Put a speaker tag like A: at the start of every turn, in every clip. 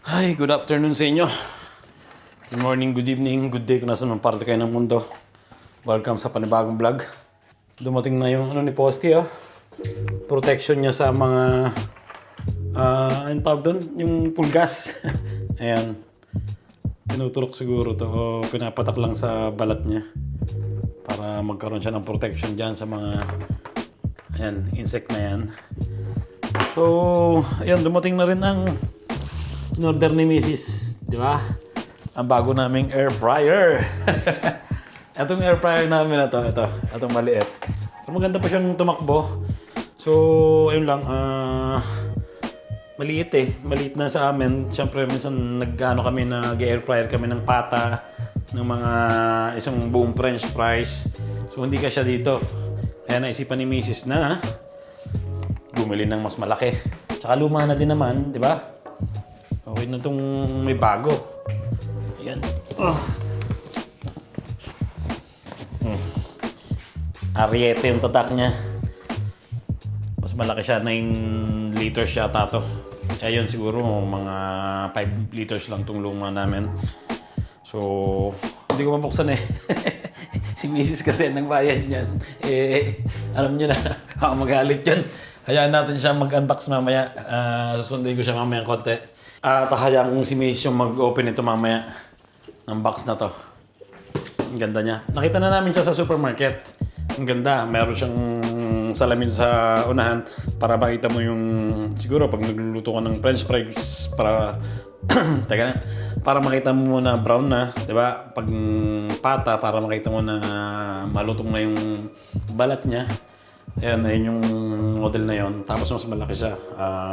A: Hi, good afternoon sa inyo. Good morning, good evening, good day kung nasa man parte kayo ng mundo. Welcome sa panibagong vlog. Dumating na yung ni Posty, oh. Protection niya sa mga anong tawag doon? Yung pulgas. Ayan. Tinutulok siguro to o pinapatak lang sa balat niya para magkaroon siya ng protection dyan sa mga insect na yan. So, ayan, dumating na rin ang in-order ni Mrs. Di ba? Ang bago naming air fryer. Itong air fryer namin na to, itong maliit. So, maganda pa siyang tumakbo. So, ayun lang, maliit eh. Maliit na sa amin. Siyempre, minsan nag-ano kami, nag-air fryer kami ng pata, ng mga isang buong french fries. So, hindi ka siya dito. Kaya naisipan ni Mrs. na bumili ng mas malaki. Tsaka luma na din naman, di ba? Okay na itong may bago. Ayan. Ariete yung tatak niya. Mas malaki siya. 9 liters yata to. Kaya yun siguro mga 5 liters lang itong luma namin. So, hindi ko mabuksan eh. Si Mrs. kasi nagbayad niyan. Alam niyo na, ako magalit yun. Hayaan natin siya mag-unbox mamaya. Susundin ko siya mamaya ng konti. Hayaan kong si Mrs. yung mag-open ito mamaya ng box na to. Ang ganda niya. Nakita na namin siya sa supermarket. Ang ganda. Meron siyang salamin sa unahan para makita mo yung siguro pag nagluluto ka ng french fries para teka na, para makita mo muna brown na, 'di ba? Pag pata para makita mo na malutong na yung balat niya. Ayan, ayun yung model na yon. Tapos mas malaki siya.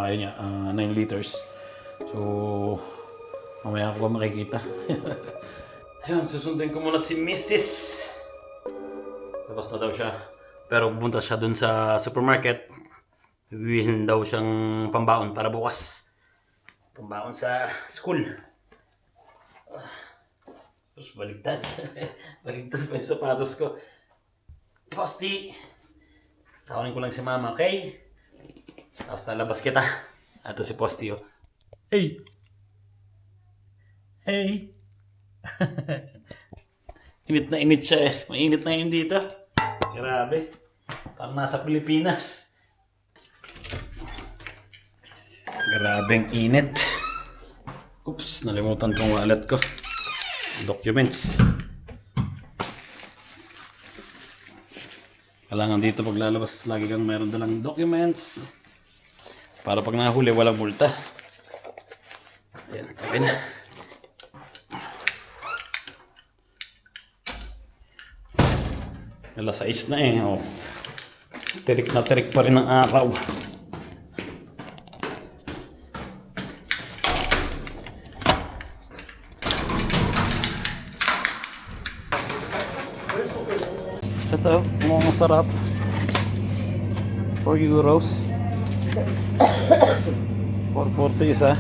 A: Ayun nga, 9 liters. So, mamaya ko ba makikita? Ayun, susundin ko muna si Mrs. Labas na daw siya. Pero pupunta siya dun sa supermarket. Bibilhin daw siyang pambaon para bukas. Pambaon sa school. Tapos baligtad. Baligtad pa yung sapatos ko. Posty! Tawanin ko lang si mama, okay? Tapos nalabas kita. Ito si Posty, oh. Hey! Hey! Init na init siya eh. Mainit na yun dito. Grabe. Parang nasa Pilipinas. Grabeng init. Oops, nalimutan kong wallet ko. Documents. Kailangan dito pag lalabas, lagi kang mayroon dalang documents. Para pag nahuli, walang multa. Ayan, tabi na. Alas 6 na eh. Oh. Tirik na tirik pa rin ang araw. Ito, mukhang sarap. 4 euros. 4.40 isa.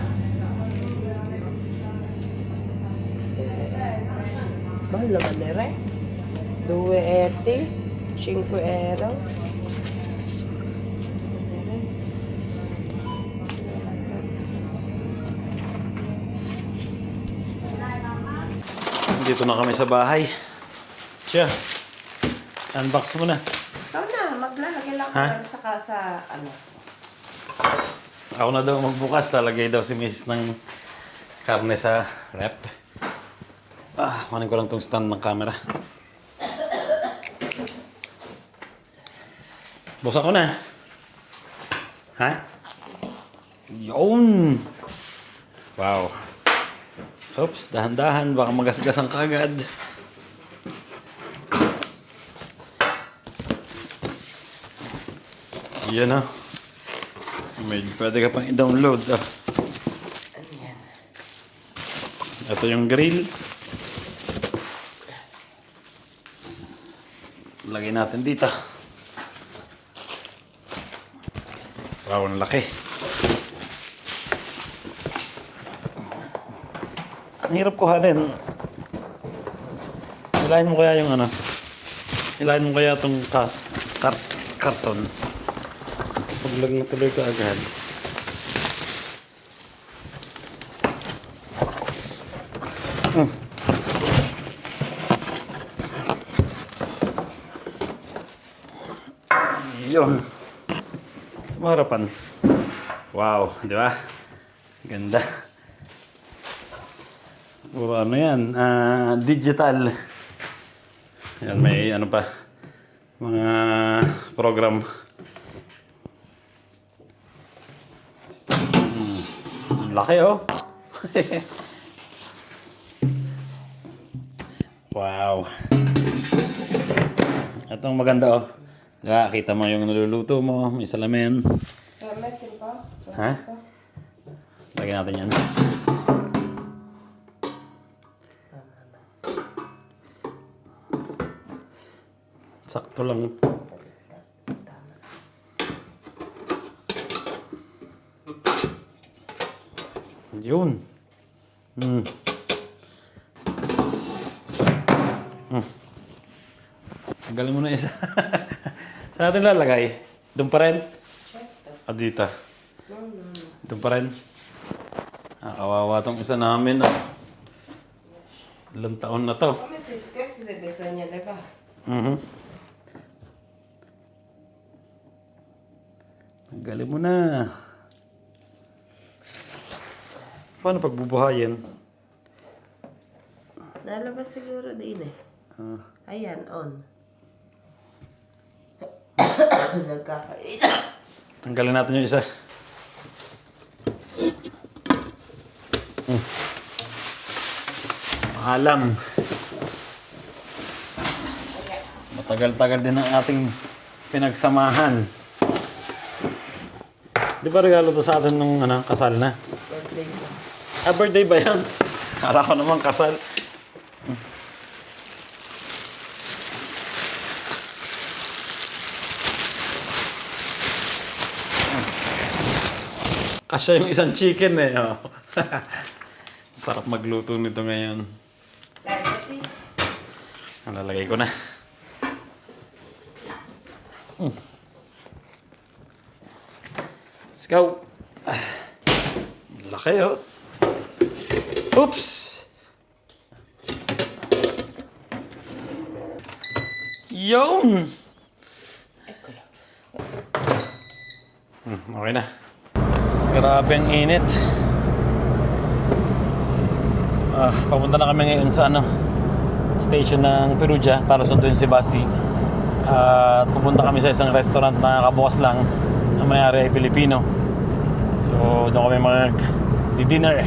B: Mahal naman nere. 2.80, 5 euro.
A: Dito na kami sa bahay. Siya, unbox mo na.
B: Ikaw na, maglalagay lang
A: Ha?
B: ako sa kasa, ano.
A: Ako na daw magbukas. Talagay daw si Miss ng karne sa rep. Kunin ko lang tong stand ng camera. Buksan ko na. Ha? Yun! Wow. Oops, dahan-dahan. Baka magasgasan kagad. Yan o. May pwede ka pang i-download.
B: Ano yan?
A: Ito yung grill. Lagay natin dito. Wow, ang laki. Ang hirap kuhanin. Hilahin mo kaya yung ano? Hilahin mo kaya itong karton. Paglagay tuloy ka agad. Yun. Sa harapan. Wow, di ba? Ganda. Puro ano yan, digital. Yan, may ano pa, mga program. Laki oh. Wow. Itong maganda oh. Diba, kita mo yung naluluto mo, may salamin.
B: Metin pa?
A: Ha? Lagyan natin yan. Sakto lang. Yun. Tanggalin mo na isa. Saan natin lalagay? Doon pa rin? Ah, dito. Doon pa rin. Kawawa tong isa namin. Ilang taon na to.
B: Kasi sa beso niya, diba?
A: Tanggalin mo na. Paano pagbubuhayin?
B: Nalabas siguro din eh. Ayan, on. Nagkakain.
A: Tanggalin natin yung isa. Alam. Matagal-tagal din ang ating pinagsamahan. Di ba regalo to sa atin nung kasal na?
B: Birthday mo.
A: Ah, birthday ba yan? Kala ko naman kasal. Kasya yung isang chicken eh. Oh. Sarap magluto nito ngayon.
B: Dati.
A: Nalalagay ko na. Let's go. Laki oh. Oops! Yun! Okay na. Grabe ang init. Papunta na kami ngayon sa station ng Perugia para sunduin si Basti. At pupunta kami sa isang restaurant na kabukas lang na may-ari ay Pilipino. So doon kami mag-dinner.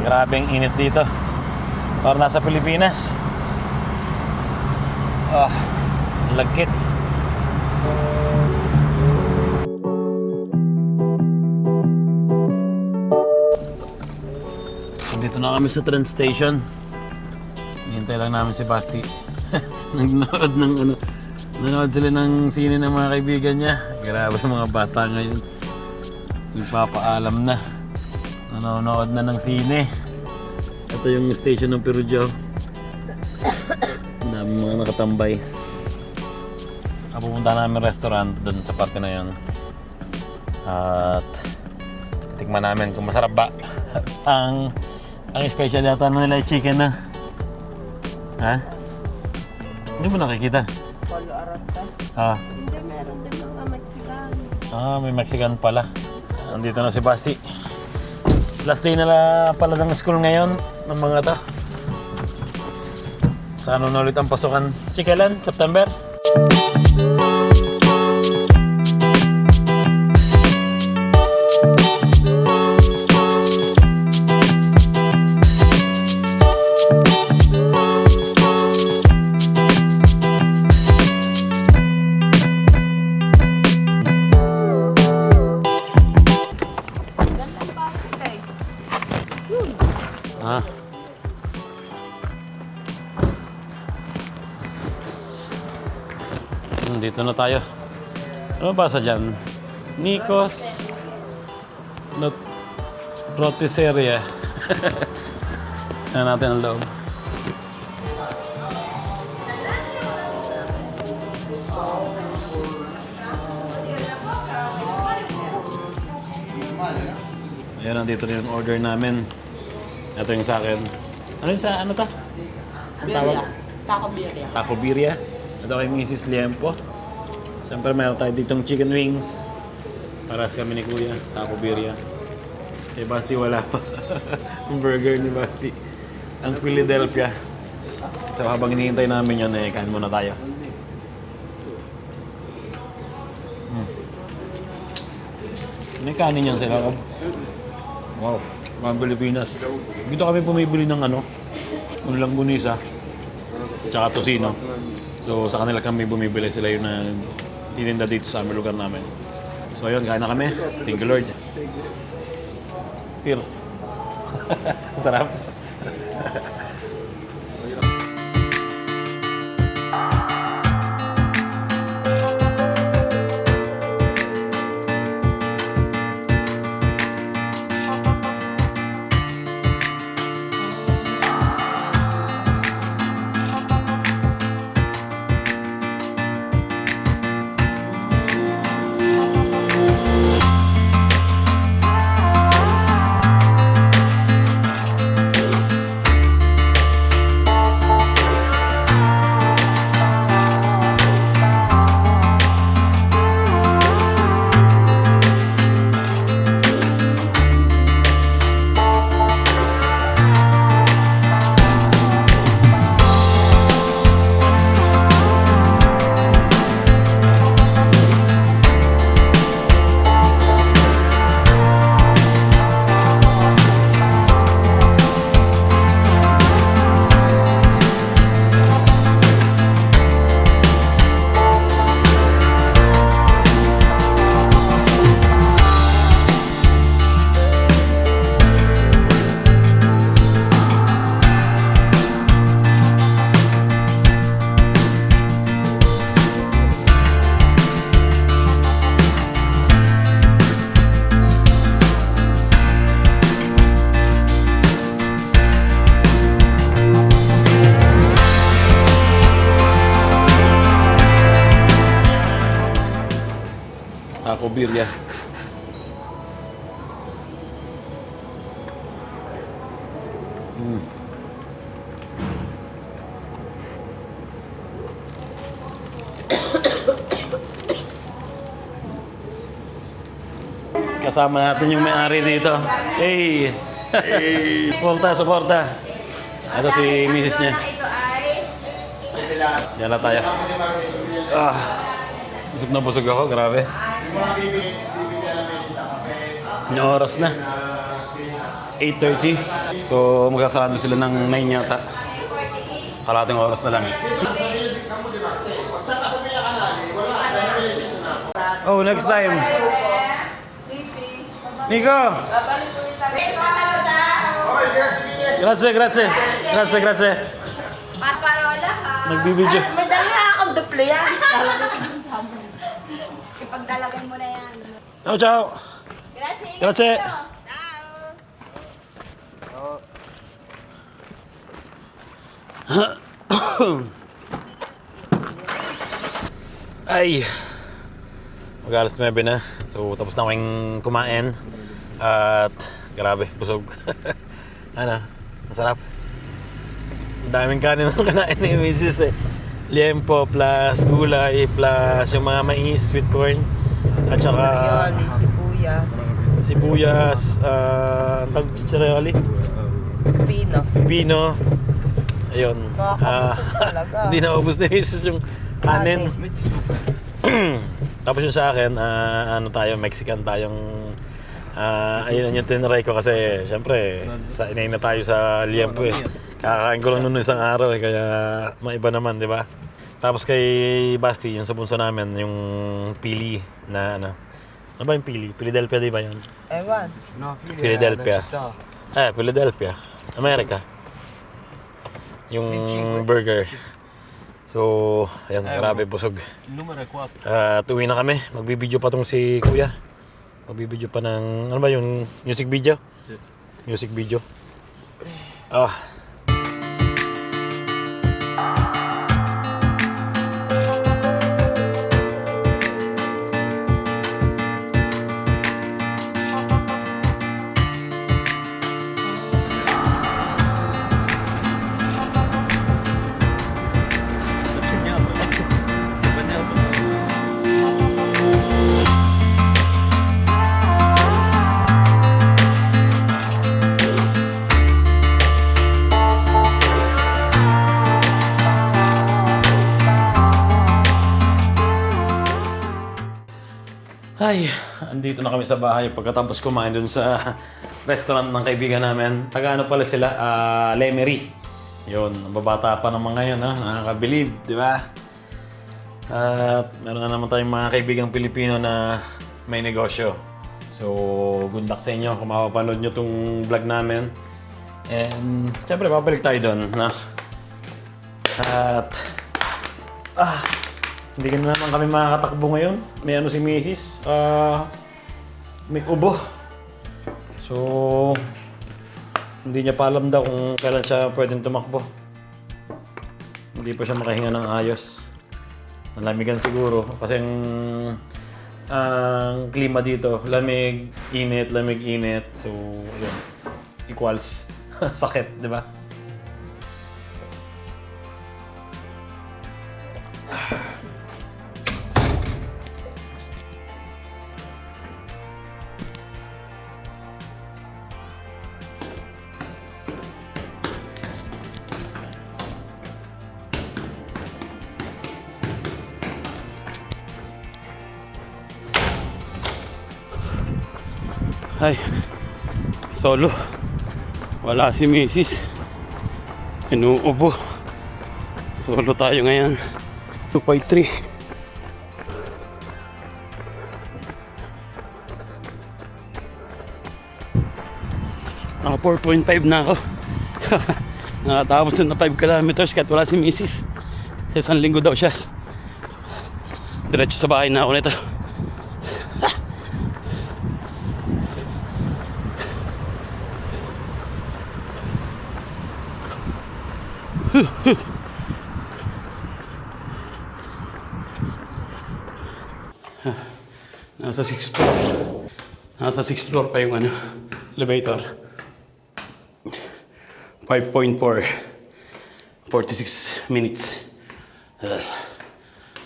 A: Grabe ang init dito. Para nasa Pilipinas. Lagkit. Dito na kami sa train station. Hintay lang namin si Basti. Nanood sila ng sine ng mga kaibigan niya. Grabe mga bata ngayon. Nagpapaalam na. Nanonood na ng sine. Ito yung station ng Perugia. Dami mga nakatambay. Pupunta namin restaurant doon sa parte na yun. At titikman namin kung masarap ba. Ang special yata na nila ay chicken na. Ha? Hindi mo nakikita?
B: Polo Arasta. Hindi, meron din mga Mexican.
A: May Mexican pala. Andito na si Basti. Last day na pala ng school ngayon ng mga to. Sa na ulit ang pasukan? Kailan? September? Dito na tayo. Ano basa dyan? Nikos Rotisseria. Tignan natin ang loob. Ayan, nandito na yung order namin. Ito yung sa akin. Ano yun sa ano to? Ang tawag?
B: Taco birria.
A: Taco birria. Ito kay Mrs. Liempo. Siyempre meron tayo ditong chicken wings. Paras kami ni Kuya. Taco birria. Eh Basti wala pa. Ang burger ni Basti. Ang Philadelphia. So habang hinihintay namin yun, eh, kain muna tayo. May kanin yan sila. Wow. Mga Pilipinas. Dito kami bumibili ng ano, ulang gunisa. Tsaka tosino. So sa kanila kami bumibili. Sila yung tininda dito sa aming lugar namin. So ayun, kain na kami. Thank you Lord. Pir. Sarap. Taco birria. Kasama natin yung may-ari dito. Hey! Suporta. Ito si misis niya. Yan na tayo. Busog na busog ako, grabe. Yung oras na. 8:30. So magsasarado sila ng 9 yata. Kalating oras na lang. Oh, next time. Nico! Grazie.
B: Paparola ka.
A: Nagbibideo.
B: May dala na akong duple yan. Ipagdalagay mo na yan.
A: Ciao. Grazie. Ay. Mag-alas 9 na. So tapos na kaming kumain. At grabe, busog. Ano? Masarap. Ang daming kanin ang kanain ni Mrs. Liempo plus gulay plus yung mga mais, sweet corn. At saka sibuyas, ang tawag chichareoli? Pino. Ayun. Hindi na ubos ni Mrs. yung kanin. Tapos yung sa akin, ano tayo, Mexican tayong ayun yung tinry ko kasi syempre inay na tayo sa Liempo eh. Kakakain ko lang noon isang araw eh, kaya maiba naman, di ba? Tapos kay Basti, yung sa bunso namin, yung pili na ano. Ano ba yung pili? Philadelphia, di ba yun?
B: Ewan.
A: Philadelphia. Philadelphia. America. Yung burger. So, ayan, grabe busog. At uwi na kami. Magbibideo pa tong si Kuya. Magbibideo pa ng, ano ba yung music video? Music video. Ay, andito na kami sa bahay pagkatapos kumain dun sa restaurant ng kaibigan namin. Taga-ano pala sila? Lemery. Yun, ang babata pa ng mga yun, ha? Nakakabilib, di ba? At meron na naman tayong mga kaibigang Pilipino na may negosyo. So, good luck sa inyo kung mapapanood nyo tong vlog namin. And, syempre, babalik tayo doon, no? At, hindi ka na naman kami makakatakbo ngayon. May ano si Mrs. May ubo. So, hindi niya pa alam daw kung kailan siya pwedeng tumakbo. Hindi pa siya makahinga ng ayos. Nalamigan siguro. Kasi ang klima dito, lamig, init, lamig, init. So, yun. Equals sakit, di ba?
C: Ay, solo. Wala si Mrs. Inuubo. Solo tayo ngayon. 2.3. Naka 4.5 na ako. Nakatapos na 5 kilometers kahit wala si Mrs. Sa isang linggo daw siya. Diretso sa bahay na ako nito. Nasa 6th floor. Nasa 6th floor pa yung elevator. 5.4. 46 minutes.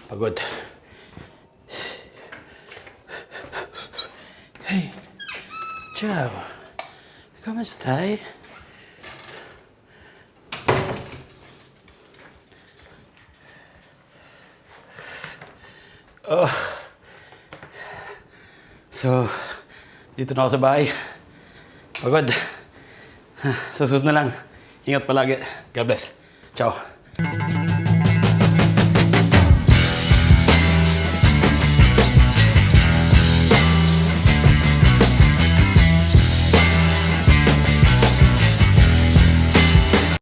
C: Pagod. Hey. Ciao. Come stai? So, dito na ako sa bahay. Pagod. Sa susunod na lang. Ingat palagi. God bless. Ciao.